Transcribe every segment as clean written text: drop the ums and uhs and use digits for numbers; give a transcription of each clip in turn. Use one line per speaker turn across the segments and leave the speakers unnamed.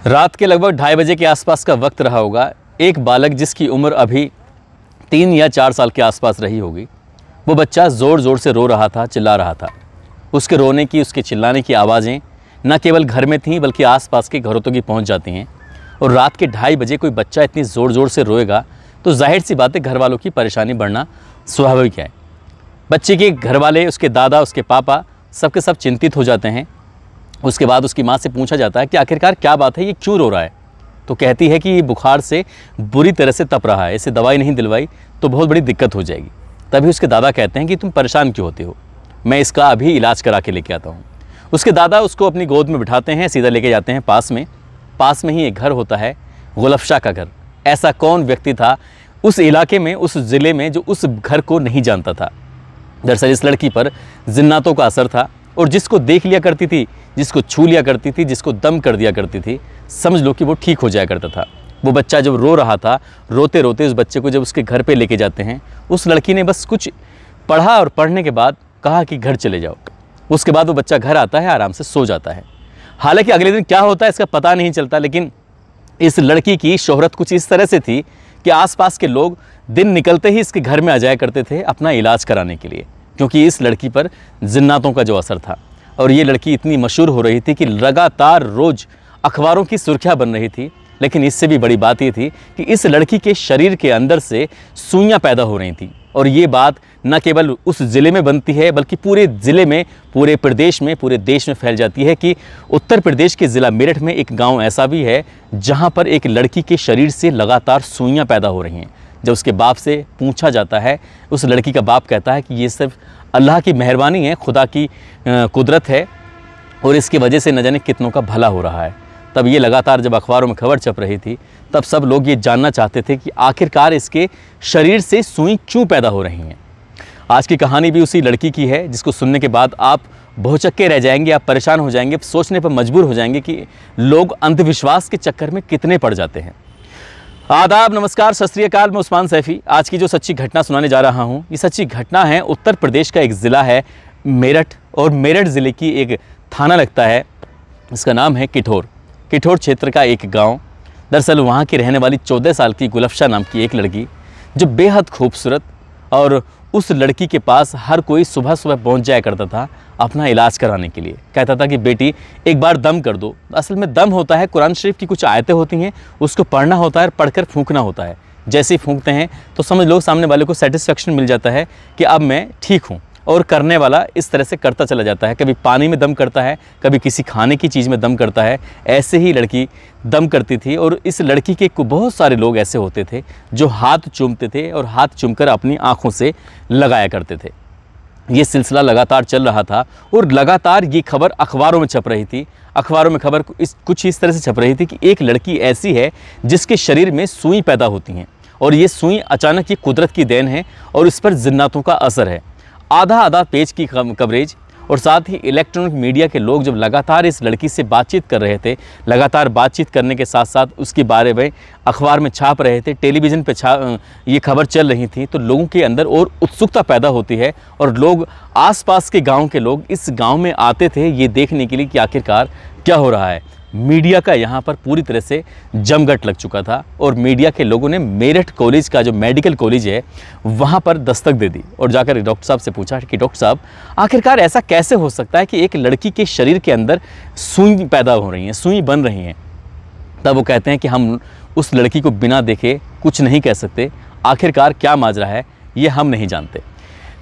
रात के लगभग 2:30 बजे के आसपास का वक्त रहा होगा। एक बालक जिसकी उम्र अभी 3 या 4 साल के आसपास रही होगी, वो बच्चा ज़ोर ज़ोर से रो रहा था, चिल्ला रहा था। उसके रोने की, उसके चिल्लाने की आवाज़ें न केवल घर में थीं बल्कि आसपास के घरों तक भी पहुंच जाती हैं। और रात के 2:30 बजे कोई बच्चा इतनी ज़ोर ज़ोर से रोएगा तो जाहिर सी बात है घर वालों की परेशानी बढ़ना स्वाभाविक है। बच्चे के घर वाले, उसके दादा, उसके पापा सबके सब चिंतित हो जाते हैं। उसके बाद उसकी माँ से पूछा जाता है कि आखिरकार क्या बात है, ये क्यों रो रहा है। तो कहती है कि ये बुखार से बुरी तरह से तप रहा है, इसे दवाई नहीं दिलवाई तो बहुत बड़ी दिक्कत हो जाएगी। तभी उसके दादा कहते हैं कि तुम परेशान क्यों होते हो, मैं इसका अभी इलाज करा के लेके आता हूँ। उसके दादा उसको अपनी गोद में बिठाते हैं, सीधा लेके जाते हैं पास में ही एक घर होता है, गुलफ शाह का घर। ऐसा कौन व्यक्ति था उस इलाके में, उस ज़िले में, जो उस घर को नहीं जानता था। दरअसल इस लड़की पर जिन्नातों का असर था और जिसको देख लिया करती थी, जिसको छू लिया करती थी, जिसको दम कर दिया करती थी, समझ लो कि वो ठीक हो जाया करता था। वो बच्चा जब रो रहा था, रोते रोते उस बच्चे को जब उसके घर पे लेके जाते हैं, उस लड़की ने बस कुछ पढ़ा और पढ़ने के बाद कहा कि घर चले जाओ। उसके बाद वो बच्चा घर आता है, आराम से सो जाता है। हालांकि अगले दिन क्या होता है इसका पता नहीं चलता, लेकिन इस लड़की की शोहरत कुछ इस तरह से थी कि आसपास के लोग दिन निकलते ही इसके घर में आ जाया करते थे अपना इलाज कराने के लिए, क्योंकि इस लड़की पर जिन्नातों का जो असर था। और ये लड़की इतनी मशहूर हो रही थी कि लगातार रोज़ अखबारों की सुर्खियाँ बन रही थी। लेकिन इससे भी बड़ी बात ये थी कि इस लड़की के शरीर के अंदर से सुइयाँ पैदा हो रही थी। और ये बात न केवल उस ज़िले में बनती है बल्कि पूरे ज़िले में, पूरे प्रदेश में, पूरे देश में फैल जाती है कि उत्तर प्रदेश के ज़िला मेरठ में एक गांव ऐसा भी है जहां पर एक लड़की के शरीर से लगातार सुइयां पैदा हो रही हैं। जब उसके बाप से पूछा जाता है, उस लड़की का बाप कहता है कि ये सिर्फ अल्लाह की मेहरबानी है, खुदा की कुदरत है और इसकी वजह से न जाने कितनों का भला हो रहा है। तब ये लगातार जब अखबारों में खबर छप रही थी, तब सब लोग ये जानना चाहते थे कि आखिरकार इसके शरीर से सुई क्यों पैदा हो रही हैं। आज की कहानी भी उसी लड़की की है, जिसको सुनने के बाद आप भौचक्के रह जाएंगे, आप परेशान हो जाएंगे, सोचने पर मजबूर हो जाएंगे कि लोग अंधविश्वास के चक्कर में कितने पड़ जाते हैं। आदाब, नमस्कार, सत श्री अकाल। मैं उस्मान सैफी आज की जो सच्ची घटना सुनाने जा रहा हूँ, ये सच्ची घटना है उत्तर प्रदेश का एक ज़िला है मेरठ, और मेरठ ज़िले की एक थाना लगता है, इसका नाम है किठौर क्षेत्र का एक गांव। दरअसल वहाँ की रहने वाली 14 साल की गुलफ शाह नाम की एक लड़की, जो बेहद खूबसूरत, और उस लड़की के पास हर कोई सुबह सुबह पहुँच जाया करता था अपना इलाज कराने के लिए। कहता था कि बेटी एक बार दम कर दो। असल में दम होता है, कुरान शरीफ की कुछ आयतें होती हैं, उसको पढ़ना होता है और पढ़कर फूंकना होता है। जैसे ही फूंकते हैं तो समझ लो सामने वाले को सेटिस्फेक्शन मिल जाता है कि अब मैं ठीक हूँ, और करने वाला इस तरह से करता चला जाता है। कभी पानी में दम करता है, कभी किसी खाने की चीज़ में दम करता है। ऐसे ही लड़की दम करती थी। और इस लड़की के बहुत सारे लोग ऐसे होते थे जो हाथ चूमते थे और हाथ चूमकर अपनी आँखों से लगाया करते थे। ये सिलसिला लगातार चल रहा था और लगातार ये खबर अखबारों में छप रही थी। अखबारों में खबर कुछ इस तरह से छप रही थी कि एक लड़की ऐसी है जिसके शरीर में सुई पैदा होती हैं, और ये सुई अचानक ये कुदरत की देन है और इस पर जिन्नातों का असर है। आधा पेज की कवरेज और साथ ही इलेक्ट्रॉनिक मीडिया के लोग जब लगातार इस लड़की से बातचीत कर रहे थे, लगातार बातचीत करने के साथ साथ उसके बारे में अखबार में छाप रहे थे, टेलीविज़न पे ये खबर चल रही थी, तो लोगों के अंदर और उत्सुकता पैदा होती है। और लोग, आसपास के गांव के लोग इस गांव में आते थे ये देखने के लिए कि आखिरकार क्या हो रहा है। मीडिया का यहाँ पर पूरी तरह से जमघट लग चुका था और मीडिया के लोगों ने मेरठ कॉलेज का, जो मेडिकल कॉलेज है, वहाँ पर दस्तक दे दी और जाकर डॉक्टर साहब से पूछा कि डॉक्टर साहब आखिरकार ऐसा कैसे हो सकता है कि एक लड़की के शरीर के अंदर सुई पैदा हो रही हैं, सुई बन रही हैं। तब वो कहते हैं कि हम उस लड़की को बिना देखे कुछ नहीं कह सकते, आखिरकार क्या माजरा है ये हम नहीं जानते।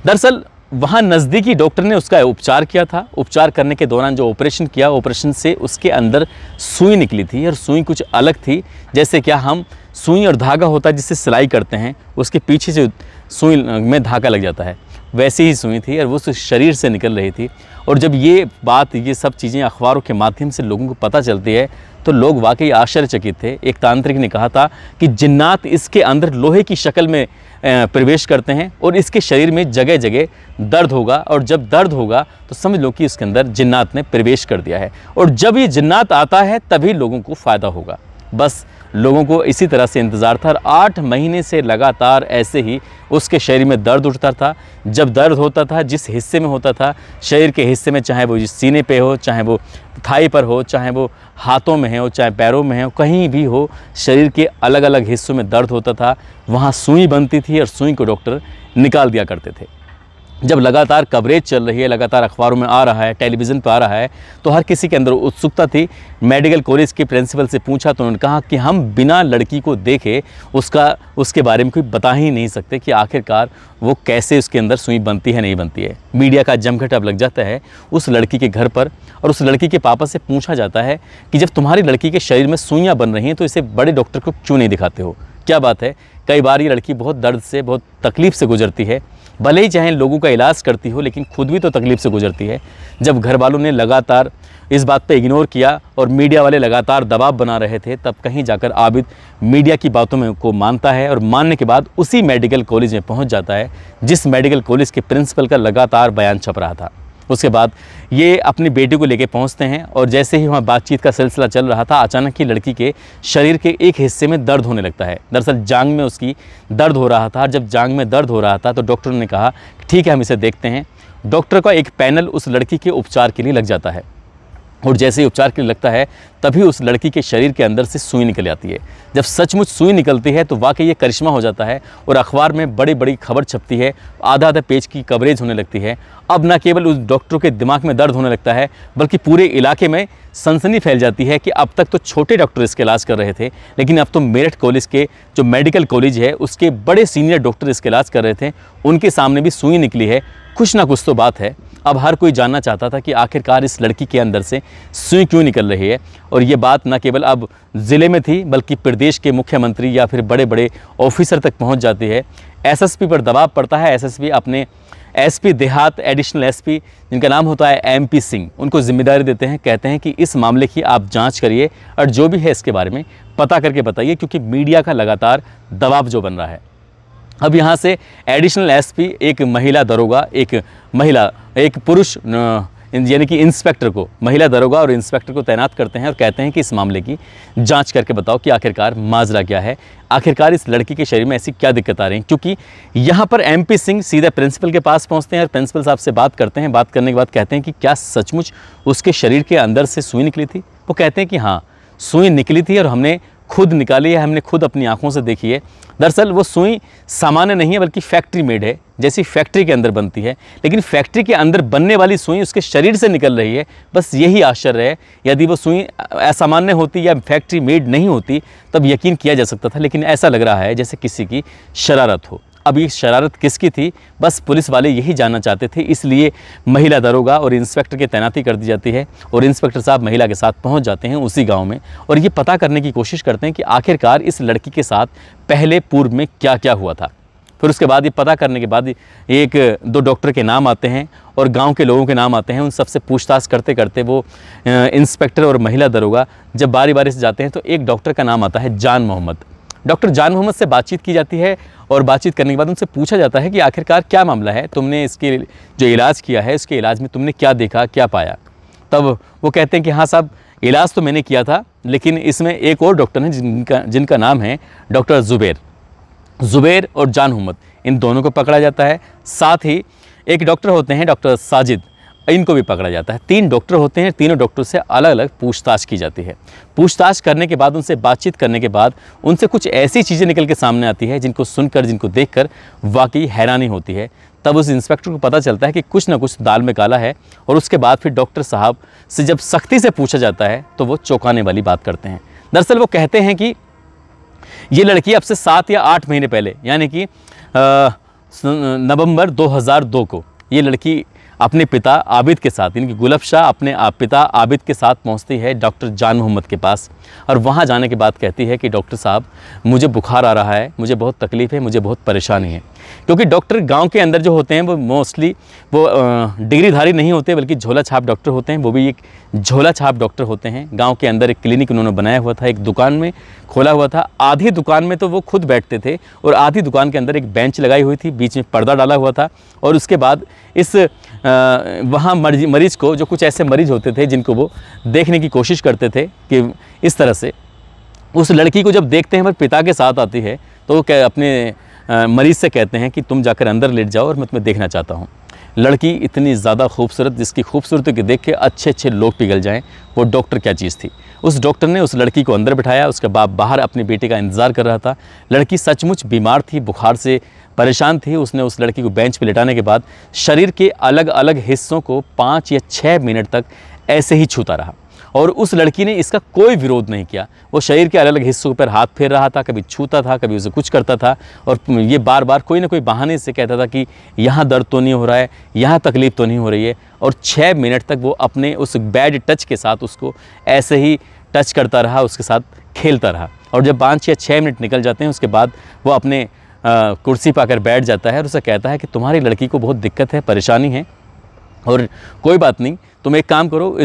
दरअसल वहाँ नज़दीकी डॉक्टर ने उसका उपचार किया था। उपचार करने के दौरान जो ऑपरेशन किया, ऑपरेशन से उसके अंदर सुई निकली थी और सुई कुछ अलग थी। जैसे क्या हम सुई और धागा होता है जिससे सिलाई करते हैं, उसके पीछे जो सुई में धागा लग जाता है, वैसी ही सुई थी और वो उस शरीर से निकल रही थी। और जब ये सब चीज़ें अखबारों के माध्यम से लोगों को पता चलती है तो लोग वाकई आश्चर्यचकित थे। एक तांत्रिक ने कहा था कि जिन्नात इसके अंदर लोहे की शक्ल में प्रवेश करते हैं और इसके शरीर में जगह जगह दर्द होगा, और जब दर्द होगा तो समझ लो कि इसके अंदर जिन्नात ने प्रवेश कर दिया है, और जब ये जिन्नात आता है तभी लोगों को फ़ायदा होगा। बस लोगों को इसी तरह से इंतज़ार था। और 8 महीने से लगातार ऐसे ही उसके शरीर में दर्द उठता था। जब दर्द होता था, जिस हिस्से में होता था, शरीर के हिस्से में, चाहे वो सीने पे हो, चाहे वो थाई पर हो, चाहे वो हाथों में हो, चाहे पैरों में हो, कहीं भी हो, शरीर के अलग अलग हिस्सों में दर्द होता था। वहाँ सुई बनती थी और सुई को डॉक्टर निकाल दिया करते थे। जब लगातार कवरेज चल रही है, लगातार अखबारों में आ रहा है, टेलीविज़न पर आ रहा है, तो हर किसी के अंदर उत्सुकता थी। मेडिकल कॉलेज के प्रिंसिपल से पूछा तो उन्होंने कहा कि हम बिना लड़की को देखे उसके बारे में कोई बता ही नहीं सकते कि आखिरकार वो कैसे उसके अंदर सुई बनती है, नहीं बनती है। मीडिया का जमघट अब लग जाता है उस लड़की के घर पर, और उस लड़की के पापा से पूछा जाता है कि जब तुम्हारी लड़की के शरीर में सुइयाँ बन रही हैं तो इसे बड़े डॉक्टर को क्यों नहीं दिखाते हो, क्या बात है। कई बार ये लड़की बहुत दर्द से, बहुत तकलीफ़ से गुजरती है, भले ही चाहे लोगों का इलाज करती हो, लेकिन खुद भी तो तकलीफ़ से गुजरती है। जब घर वालों ने लगातार इस बात पे इग्नोर किया और मीडिया वाले लगातार दबाव बना रहे थे, तब कहीं जाकर आबिद मीडिया की बातों में को मानता है, और मानने के बाद उसी मेडिकल कॉलेज में पहुंच जाता है जिस मेडिकल कॉलेज के प्रिंसिपल का लगातार बयान छप रहा था। उसके बाद ये अपनी बेटी को लेकर पहुंचते हैं, और जैसे ही वहाँ बातचीत का सिलसिला चल रहा था, अचानक ही लड़की के शरीर के एक हिस्से में दर्द होने लगता है। दरअसल जांघ में उसकी दर्द हो रहा था। जब जांघ में दर्द हो रहा था तो डॉक्टर ने कहा ठीक है, हम इसे देखते हैं। डॉक्टर का एक पैनल उस लड़की के उपचार के लिए लग जाता है, और जैसे ही उपचार के लिए लगता है तभी उस लड़की के शरीर के अंदर से सुई निकल आती है। जब सचमुच सुई निकलती है तो वाकई ये करिश्मा हो जाता है, और अखबार में बड़ी बड़ी खबर छपती है, आधा आधा पेज की कवरेज होने लगती है। अब न केवल उस डॉक्टर के दिमाग में दर्द होने लगता है, बल्कि पूरे इलाके में सनसनी फैल जाती है कि अब तक तो छोटे डॉक्टर इसका इलाज कर रहे थे, लेकिन अब तो मेरठ कॉलेज के जो मेडिकल कॉलेज है उसके बड़े सीनियर डॉक्टर इसका इलाज कर रहे थे, उनके सामने भी सुई निकली है। कुछ ना कुछ तो बात है। अब हर कोई जानना चाहता था कि आखिरकार इस लड़की के अंदर से सुई क्यों निकल रही है। और ये बात न केवल अब ज़िले में थी, बल्कि प्रदेश के मुख्यमंत्री या फिर बड़े बड़े ऑफिसर तक पहुंच जाती है। एसएसपी पर दबाव पड़ता है। एसएसपी अपने एसपी देहात, एडिशनल एसपी जिनका नाम होता है एमपी सिंह, उनको जिम्मेदारी देते हैं। कहते हैं कि इस मामले की आप जांच करिए और जो भी है इसके बारे में पता करके बताइए, क्योंकि मीडिया का लगातार दबाव जो बन रहा है। अब यहाँ से एडिशनल एसपी एक महिला दरोगा, एक पुरुष यानी कि इंस्पेक्टर को, महिला दरोगा और इंस्पेक्टर को तैनात करते हैं और कहते हैं कि इस मामले की जांच करके बताओ कि आखिरकार माजरा क्या है, आखिरकार इस लड़की के शरीर में ऐसी क्या दिक्कत आ रही है। क्योंकि यहाँ पर एमपी सिंह सीधे प्रिंसिपल के पास पहुँचते हैं और प्रिंसिपल साहब से बात करते हैं। बात करने के बाद कहते हैं कि क्या सचमुच उसके शरीर के अंदर से सुई निकली थी। वो कहते हैं कि हाँ, सुई निकली थी और हमने खुद निकाली है, हमने खुद अपनी आंखों से देखी है। दरअसल वो सुई सामान्य नहीं है, बल्कि फैक्ट्री मेड है, जैसी फैक्ट्री के अंदर बनती है। लेकिन फैक्ट्री के अंदर बनने वाली सुई उसके शरीर से निकल रही है, बस यही आश्चर्य है। यदि वो सुई असामान्य होती या फैक्ट्री मेड नहीं होती तब यकीन किया जा सकता था, लेकिन ऐसा लग रहा है जैसे किसी की शरारत हो। अब ये शरारत किसकी थी, बस पुलिस वाले यही जानना चाहते थे, इसलिए महिला दरोगा और इंस्पेक्टर की तैनाती कर दी जाती है। और इंस्पेक्टर साहब महिला के साथ पहुंच जाते हैं उसी गांव में, और ये पता करने की कोशिश करते हैं कि आखिरकार इस लड़की के साथ पहले पूर्व में क्या क्या हुआ था। फिर उसके बाद ये पता करने के बाद एक दो डॉक्टर के नाम आते हैं और गांव के लोगों के नाम आते हैं। उन सबसे पूछताछ करते करते वो इंस्पेक्टर और महिला दरोगा जब बारी बारी से जाते हैं तो एक डॉक्टर का नाम आता है जान मोहम्मद। डॉक्टर जान मोहम्मद से बातचीत की जाती है, और बातचीत करने के बाद उनसे पूछा जाता है कि आखिरकार क्या मामला है, तुमने इसके जो इलाज किया है उसके इलाज में तुमने क्या देखा, क्या पाया। तब वो कहते हैं कि हाँ साहब, इलाज तो मैंने किया था, लेकिन इसमें एक और डॉक्टर हैं जिनका नाम है डॉक्टर ज़ुबैर और जान मोहम्मद, इन दोनों को पकड़ा जाता है। साथ ही एक डॉक्टर होते हैं डॉक्टर साजिद, इनको भी पकड़ा जाता है। 3 डॉक्टर होते हैं, तीनों डॉक्टर से अलग अलग पूछताछ की जाती है। पूछताछ करने के बाद, उनसे बातचीत करने के बाद उनसे कुछ ऐसी चीज़ें निकल के सामने आती है जिनको सुनकर, जिनको देखकर वाकई हैरानी होती है। तब उस इंस्पेक्टर को पता चलता है कि कुछ ना कुछ दाल में काला है, और उसके बाद फिर डॉक्टर साहब से जब सख्ती से पूछा जाता है तो वो चौंकाने वाली बात करते हैं। दरअसल वो कहते हैं कि ये लड़की अब से 7 या 8 महीने पहले, यानी कि नवंबर 2002 को ये लड़की अपने पिता आबिद के साथ, इनकी गुलब शाह अपने पिता आबिद के साथ पहुंचती है डॉक्टर जान मोहम्मद के पास। और वहां जाने के बाद कहती है कि डॉक्टर साहब, मुझे बुखार आ रहा है, मुझे बहुत तकलीफ़ है, मुझे बहुत परेशानी है। क्योंकि डॉक्टर गांव के अंदर जो होते हैं वो मोस्टली वो डिग्रीधारी नहीं होते, बल्कि झोला छाप डॉक्टर होते हैं। वो भी एक झोला छाप डॉक्टर होते हैं। गाँव के अंदर एक क्लिनिक उन्होंने बनाया हुआ था, एक दुकान में खोला हुआ था। आधी दुकान में तो वो खुद बैठते थे, और आधी दुकान के अंदर एक बेंच लगाई हुई थी, बीच में पर्दा डाला हुआ था। और उसके बाद इस वहाँ मरीज़ को, जो कुछ ऐसे मरीज़ होते थे जिनको वो देखने की कोशिश करते थे कि इस तरह से उस लड़की को जब देखते हैं, वह पिता के साथ आती है, तो वो अपने मरीज़ से कहते हैं कि तुम जाकर अंदर लेट जाओ और मैं तुम्हें देखना चाहता हूँ। लड़की इतनी ज़्यादा खूबसूरत, जिसकी खूबसूरती को देख के अच्छे अच्छे लोग पिघल जाएं, वो डॉक्टर क्या चीज़ थी। उस डॉक्टर ने उस लड़की को अंदर बिठाया, उसके बाप बाहर अपनी बेटी का इंतज़ार कर रहा था। लड़की सचमुच बीमार थी, बुखार से परेशान थी। उसने उस लड़की को बेंच पर लिटाने के बाद शरीर के अलग अलग हिस्सों को 5 या 6 मिनट तक ऐसे ही छूता रहा और उस लड़की ने इसका कोई विरोध नहीं किया। वो शरीर के अलग अलग हिस्सों पर हाथ फेर रहा था, कभी छूता था, कभी उसे कुछ करता था और ये बार बार कोई ना कोई बहाने से कहता था कि यहाँ दर्द तो नहीं हो रहा है, यहाँ तकलीफ़ तो नहीं हो रही है। और 6 मिनट तक वो अपने उस बैड टच के साथ उसको ऐसे ही टच करता रहा, उसके साथ खेलता रहा। और जब 5 या 6 मिनट निकल जाते हैं, उसके बाद वो अपने कुर्सी पर आकर बैठ जाता है और उसे कहता है कि तुम्हारी लड़की को बहुत दिक्कत है, परेशानी है और कोई बात नहीं, तुम एक काम करो,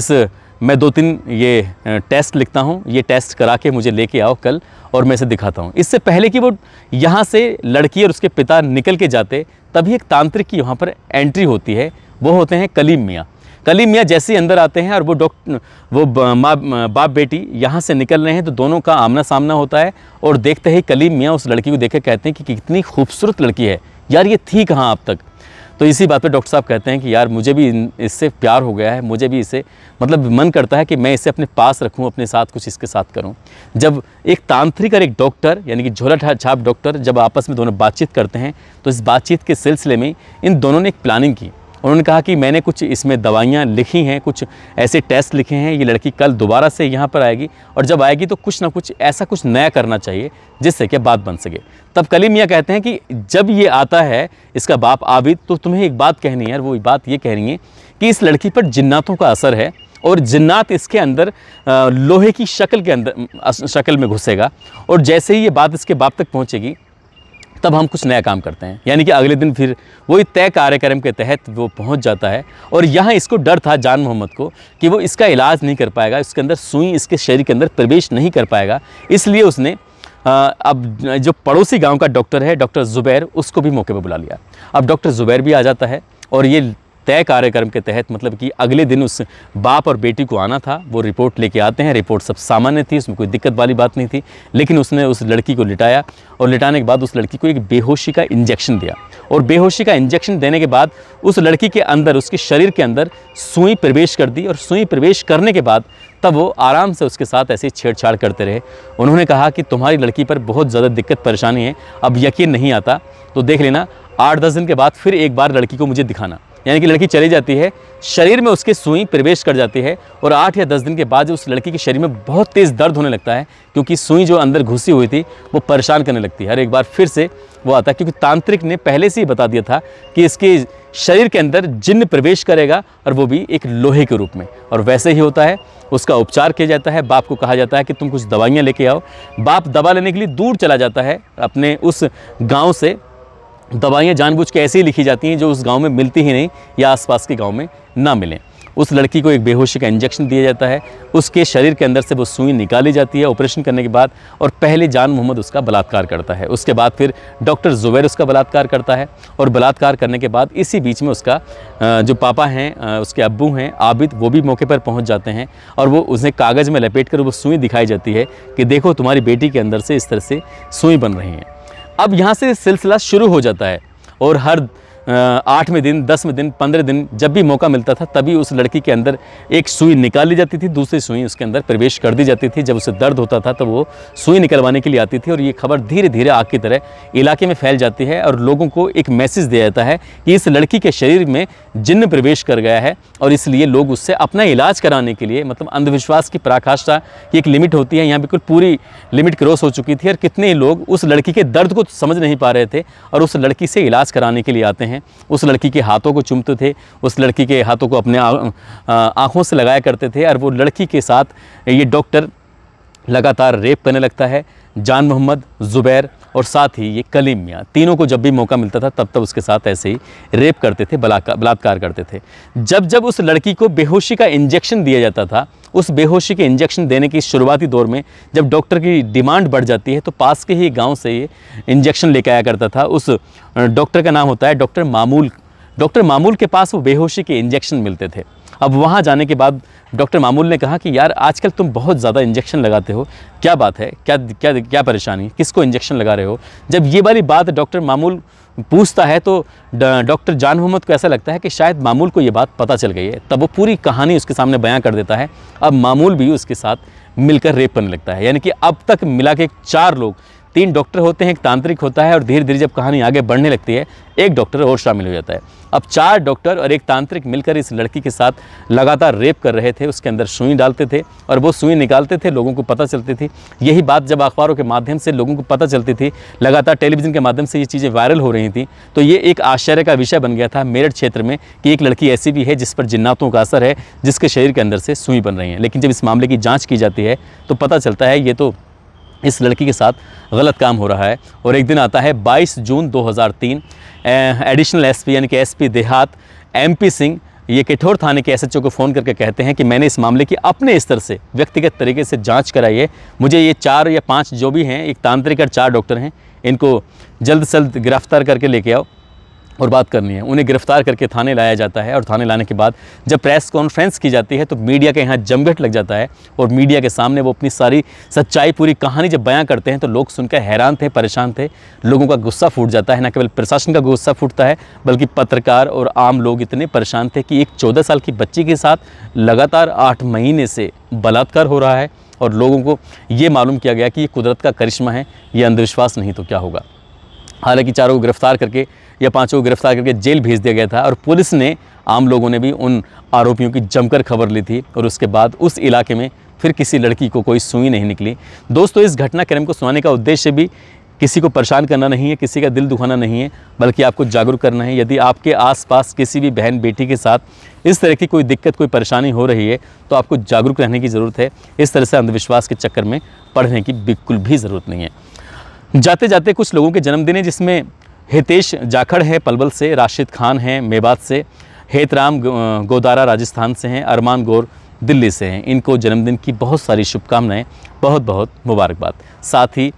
मैं 2-3 ये टेस्ट लिखता हूँ, ये टेस्ट करा के मुझे लेके आओ कल और मैं इसे दिखाता हूँ। इससे पहले कि वो यहाँ से लड़की और उसके पिता निकल के जाते, तभी एक तांत्रिक की वहाँ पर एंट्री होती है। वो होते हैं कलीम मियाँ। कलीम मियाँ जैसे ही अंदर आते हैं और वो बाप बेटी यहाँ से निकल रहे हैं, तो दोनों का आमना सामना होता है और देखते ही कलीम मियाँ उस लड़की को देख के कहते हैं कि कितनी खूबसूरत लड़की है यार, ये थी कहाँ अब तक। तो इसी बात पे डॉक्टर साहब कहते हैं कि यार मुझे भी इससे प्यार हो गया है, मुझे भी इसे मतलब मन करता है कि मैं इसे अपने पास रखूं, अपने साथ कुछ इसके साथ करूं। जब एक तांत्रिक और एक डॉक्टर यानी कि झोला छाप डॉक्टर जब आपस में दोनों बातचीत करते हैं, तो इस बातचीत के सिलसिले में इन दोनों ने एक प्लानिंग की। उन्होंने कहा कि मैंने कुछ इसमें दवाइयाँ लिखी हैं, कुछ ऐसे टेस्ट लिखे हैं, ये लड़की कल दोबारा से यहाँ पर आएगी और जब आएगी तो कुछ ना कुछ ऐसा कुछ नया करना चाहिए जिससे कि बात बन सके। तब कलीम मियाँ कहते हैं कि जब ये आता है इसका बाप आबिद, तो तुम्हें एक बात कहनी है, और वो बात ये कहनी है कि इस लड़की पर जिन्नातों का असर है और जिन्नात इसके अंदर लोहे की शक्ल में घुसेगा और जैसे ही ये बात इसके बाप तक पहुँचेगी तब हम कुछ नया काम करते हैं। यानी कि अगले दिन फिर वही तय कार्यक्रम के तहत वो पहुंच जाता है और यहाँ इसको डर था जान मोहम्मद को कि वो इसका इलाज नहीं कर पाएगा, इसके अंदर सुई इसके शरीर के अंदर प्रवेश नहीं कर पाएगा। इसलिए उसने अब जो पड़ोसी गांव का डॉक्टर है, डॉक्टर ज़ुबैर, उसको भी मौके पर बुला लिया। अब डॉक्टर ज़ुबैर भी आ जाता है और ये तय कार्यक्रम के तहत मतलब कि अगले दिन उस बाप और बेटी को आना था, वो रिपोर्ट लेके आते हैं। रिपोर्ट सब सामान्य थी, उसमें कोई दिक्कत वाली बात नहीं थी, लेकिन उसने उस लड़की को लिटाया और लिटाने के बाद उस लड़की को एक बेहोशी का इंजेक्शन दिया और बेहोशी का इंजेक्शन देने के बाद उस लड़की के अंदर, उसके शरीर के अंदर सुई प्रवेश कर दी और सुई प्रवेश करने के बाद तब वो आराम से उसके साथ ऐसे छेड़छाड़ करते रहे। उन्होंने कहा कि तुम्हारी लड़की पर बहुत ज़्यादा दिक्कत परेशानी है, अब यकीन नहीं आता तो देख लेना, 8-10 दिन के बाद फिर एक बार लड़की को मुझे दिखाना। यानी कि लड़की चली जाती है, शरीर में उसके सुई प्रवेश कर जाती है और 8 या 10 दिन के बाद उस लड़की के शरीर में बहुत तेज़ दर्द होने लगता है, क्योंकि सुई जो अंदर घुसी हुई थी वो परेशान करने लगती है। हर एक बार फिर से वो आता है, क्योंकि तांत्रिक ने पहले से ही बता दिया था कि इसके शरीर के अंदर जिन्न प्रवेश करेगा और वो भी एक लोहे के रूप में, और वैसे ही होता है। उसका उपचार किया जाता है। बाप को कहा जाता है कि तुम कुछ दवाइयाँ लेके आओ। बाप दवा लेने के लिए दूर चला जाता है अपने उस गाँव से। दवाइयाँ जानबूझ के ऐसे ही लिखी जाती हैं जो उस गांव में मिलती ही नहीं या आसपास के गांव में ना मिलें। उस लड़की को एक बेहोशी का इंजेक्शन दिया जाता है, उसके शरीर के अंदर से वो सुई निकाली जाती है ऑपरेशन करने के बाद, और पहले जान मोहम्मद उसका बलात्कार करता है। उसके बाद फिर डॉक्टर ज़ुबैर उसका बलात्कार करता है और बलात्कार करने के बाद इसी बीच में उसका जो पापा हैं, उसके अब्बू हैं आबिद, वो भी मौके पर पहुँच जाते हैं और वो उसे कागज़ में लपेट कर वो सुई दिखाई जाती है कि देखो तुम्हारी बेटी के अंदर से इस तरह से सुई बन रही हैं। अब यहाँ से सिलसिला शुरू हो जाता है और हर 8वें दिन, 10वें दिन, 15 दिन जब भी मौका मिलता था तभी उस लड़की के अंदर एक सुई निकाल ली जाती थी, दूसरी सुई उसके अंदर प्रवेश कर दी जाती थी। जब उसे दर्द होता था तो वो सुई निकलवाने के लिए आती थी और ये खबर धीरे धीरे आग की तरह इलाके में फैल जाती है और लोगों को एक मैसेज दिया जाता है कि इस लड़की के शरीर में जिन्न प्रवेश कर गया है और इसलिए लोग उससे अपना इलाज कराने के लिए, मतलब अंधविश्वास की पराकाष्ठा की एक लिमिट होती है, यहाँ बिल्कुल पूरी लिमिट क्रॉस हो चुकी थी और कितने लोग उस लड़की के दर्द को समझ नहीं पा रहे थे और उस लड़की से इलाज कराने के लिए आते हैं। उस लड़की के हाथों को चूमते थे, उस लड़की के हाथों को अपने आँखों से लगाया करते थे और वो लड़की के साथ ये डॉक्टर लगातार रेप करने लगता है। जान मोहम्मद, ज़ुबैर और साथ ही ये कलीम मियाँ, तीनों को जब भी मौका मिलता था तब उसके साथ ऐसे ही रेप करते थे, बलात्कार करते थे। जब जब उस लड़की को बेहोशी का इंजेक्शन दिया जाता था, उस बेहोशी के इंजेक्शन देने की शुरुआती दौर में जब डॉक्टर की डिमांड बढ़ जाती है तो पास के ही गांव से ये इंजेक्शन लेकर आया करता था। उस डॉक्टर का नाम होता है डॉक्टर मामूल। डॉक्टर मामूल के पास वो बेहोशी के इंजेक्शन मिलते थे अब वहाँ जाने के बाद डॉक्टर मामूल ने कहा कि यार आजकल तुम बहुत ज़्यादा इंजेक्शन लगाते हो, क्या बात है, क्या क्या क्या परेशानी, किसको इंजेक्शन लगा रहे हो। जब ये वाली बात डॉक्टर मामूल पूछता है तो डॉक्टर जान मोहम्मद को ऐसा लगता है कि शायद मामूल को ये बात पता चल गई है। तब वो पूरी कहानी उसके सामने बयां कर देता है। अब मामूल भी उसके साथ मिलकर रेप करने लगता है। यानी कि अब तक मिला के 4 लोग, 3 डॉक्टर होते हैं, एक तांत्रिक होता है, और धीरे धीरे जब कहानी आगे बढ़ने लगती है एक डॉक्टर और शामिल हो जाता है। अब 4 डॉक्टर और एक तांत्रिक मिलकर इस लड़की के साथ लगातार रेप कर रहे थे। उसके अंदर सुई डालते थे और वो सुई निकालते थे, लोगों को पता चलती थी। यही बात जब अखबारों के माध्यम से लोगों को पता चलती थी, लगातार टेलीविज़न के माध्यम से ये चीज़ें वायरल हो रही थी, तो ये एक आश्चर्य का विषय बन गया था मेरठ क्षेत्र में कि एक लड़की ऐसी भी है जिस पर जिन्नातों का असर है, जिसके शरीर के अंदर से सुई बन रही है। लेकिन जब इस मामले की जाँच की जाती है तो पता चलता है ये तो इस लड़की के साथ गलत काम हो रहा है। और एक दिन आता है 22 जून 2003, एडिशनल एसपी यानी कि एसपी देहात MP सिंह ये कठोर थाने के SHO को फ़ोन करके कहते हैं कि मैंने इस मामले की अपने स्तर से व्यक्तिगत तरीके से जांच कराई है, मुझे ये 4 या 5 जो भी हैं, एक तांत्रिक और 4 डॉक्टर हैं, इनको जल्द से जल्द गिरफ्तार करके लेके आओ और बात करनी है। उन्हें गिरफ्तार करके थाने लाया जाता है और थाने लाने के बाद जब प्रेस कॉन्फ्रेंस की जाती है तो मीडिया के यहाँ जमघट लग जाता है और मीडिया के सामने वो अपनी सारी सच्चाई, पूरी कहानी जब बयां करते हैं तो लोग सुनकर हैरान थे, परेशान थे। लोगों का गुस्सा फूट जाता है, न केवल प्रशासन का गुस्सा फूटता है बल्कि पत्रकार और आम लोग इतने परेशान थे कि एक 14 साल की बच्ची के साथ लगातार 8 महीने से बलात्कार हो रहा है और लोगों को ये मालूम किया गया कि ये कुदरत का करिश्मा है, ये अंधविश्वास नहीं तो क्या होगा। हालांकि 4 को गिरफ्तार करके या 5 को गिरफ्तार करके जेल भेज दिया गया था और पुलिस ने, आम लोगों ने भी उन आरोपियों की जमकर खबर ली थी और उसके बाद उस इलाके में फिर किसी लड़की को कोई सुई नहीं निकली। दोस्तों, इस घटनाक्रम को सुनाने का उद्देश्य भी किसी को परेशान करना नहीं है, किसी का दिल दुखाना नहीं है, बल्कि आपको जागरूक करना है। यदि आपके आसपास किसी भी बहन बेटी के साथ इस तरह की कोई दिक्कत, कोई परेशानी हो रही है तो आपको जागरूक रहने की ज़रूरत है। इस तरह से अंधविश्वास के चक्कर में पड़ने की बिल्कुल भी ज़रूरत नहीं है। जाते जाते कुछ लोगों के जन्मदिन है, जिसमें हितेश जाखड़ है पलवल से, राशिद खान हैं मेवात से, हेतराम गोदारा राजस्थान से हैं, अरमान गौर दिल्ली से हैं। इनको जन्मदिन की बहुत सारी शुभकामनाएं, बहुत बहुत मुबारकबाद। साथ ही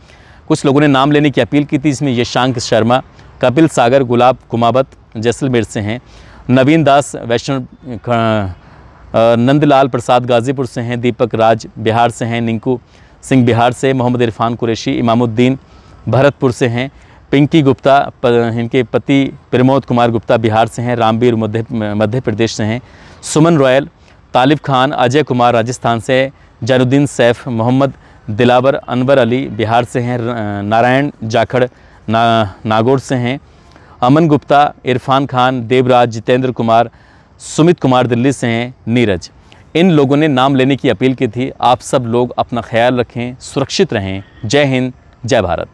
कुछ लोगों ने नाम लेने की अपील की थी, इसमें यशांक शर्मा, कपिल सागर गुलाब कुमावत जैसलमेर से हैं, नवीन दास वैष्णव, नंदलाल प्रसाद गाज़ीपुर से हैं, दीपक राज बिहार से हैं, निंकू सिंह बिहार से, मोहम्मद इरफान कुरैशी इमामुद्दीन भरतपुर से हैं, पिंकी गुप्ता इनके पति प्रमोद कुमार गुप्ता बिहार से हैं, रामवीर मध्य प्रदेश से हैं, सुमन रॉयल, तालिब खान अजय कुमार राजस्थान से, जैनुद्दीन सैफ मोहम्मद दिलावर अनवर अली बिहार से हैं, नारायण जाखड़ नागौर से हैं, अमन गुप्ता, इरफान खान, देवराज, जितेंद्र कुमार, सुमित कुमार दिल्ली से हैं, नीरज। इन लोगों ने नाम लेने की अपील की थी। आप सब लोग अपना ख्याल रखें, सुरक्षित रहें। जय हिंद, जय भारत।